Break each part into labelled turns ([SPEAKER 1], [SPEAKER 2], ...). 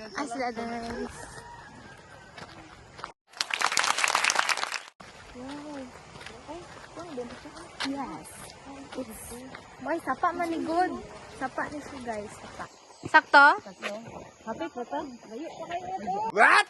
[SPEAKER 1] Sila guys. Wow. Yes. It's may sapa man ni good. Sapa ni siya guys. Sapa. Sakto?
[SPEAKER 2] Hapit pa ta?
[SPEAKER 3] What?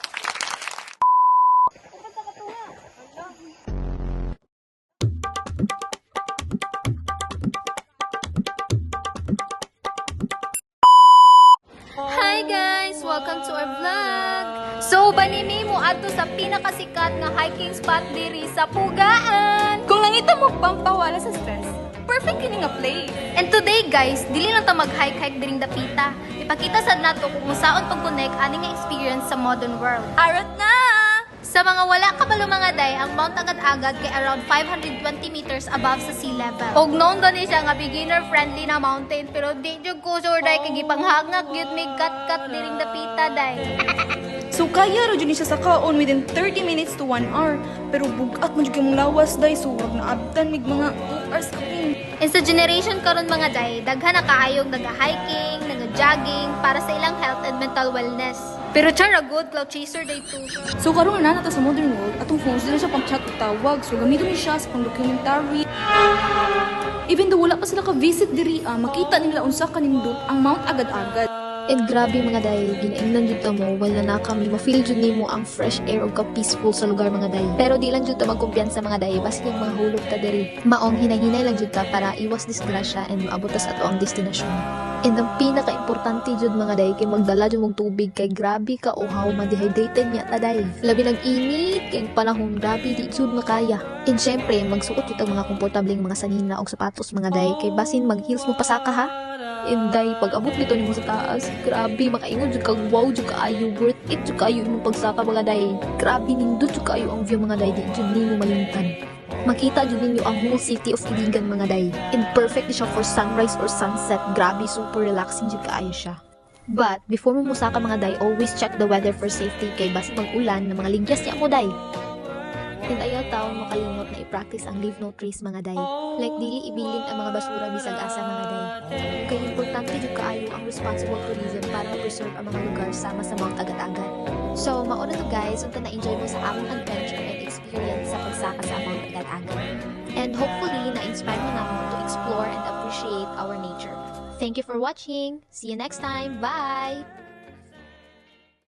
[SPEAKER 1] Hi guys! Welcome to our vlog! So, banimi mo ato sa pinakasikat nga hiking spot diri sa Pugaan!
[SPEAKER 2] Kung nangita mo pampawala sa stress, perfect kini nga place.
[SPEAKER 1] And today guys, dili lang ta mag-hike-hike diring dapita. Ipakita sad nato kung musaon pag-connect ani nga experience sa modern world.
[SPEAKER 2] Arot na!
[SPEAKER 1] Sa mga wala kabalo mga day, ang Mount Agad-Agad kay around 520 meters above sa sea level. Og known gani siya nga beginner-friendly na mountain, pero di jud ko sure day kay gipanghangak gyud mig kat-kat diring dapita day.
[SPEAKER 2] So kaya ra jud ni siya sa kaon within 30 minutes to 1 hour. Pero bugat mo jud kay mong lawas day, so wag na abtan mig mga 2 hours kapin.
[SPEAKER 1] And sa generation karon mga day, daghan na kaayong naga-hiking, naga-jogging para sa ilang health and mental wellness. Pero chara good cloud chaser day too.
[SPEAKER 2] So karon na nato sa modern world, atong phones dili siya pang chat ug tawag. So gamiton ni siya sa pang documentary. Even though wala pa sila ka-visit diri, makita nila unsa kanindot ang Mount Agad-Agad.
[SPEAKER 4] And grabe mga day, ginaingnan jud ta mo wala na kami ma-feel jud nimo ang fresh air ug ka-peaceful sa lugar mga day. Pero di lang jud ta magkumpiyansa mga day basi yung mga hulog ta diri. Maong hinay-hinay lang jud ta para iwas disgrasya and maabot ta sa ato ang destinasyon. And ang pinaka-importante jud mga day kay magdala jud mong tubig kay grabe ka uhaw ma-dehydrated niya ta day. Labi lang init kay panahon grabe di jud makaya. And syempre magsuot jud ang mga komportableng mga sanina og sapatos mga day kay basin mag-heels mo pasaka ha. And day, pag abot nito nimo sa taas, grabe, makaingon jud kag wow jud kaayo, worth it jud kaayo imong pagsaka mga day. Grabe nindot jud kaayo ang view mga day, di jud nimo malimtan. Makita jud ninyo ang whole city of Iligan mga day. And perfect siya for sunrise or sunset. Grabe, super relaxing jud kaayo siya. But before mo musaka mga day, always check the weather for safety kay basi mag-ulan na mga ligyas niya mo day. And ayaw taon makalimot na i-practice ang leave no trace mga day. Like dili ibilin ang mga basura bisag asa mga day. Kaya importante jud kaayo ang responsible tourism para ma-preserve ang mga lugar sama sa Mount Agad-Agad. So, mauna to guys, unta na-enjoy mo sa among adventure and experience sa pagsaka sa Mount Agad-Agad. And hopefully, na-inspire mo na mo to explore and appreciate our nature. Thank you for watching! See you next time! Bye!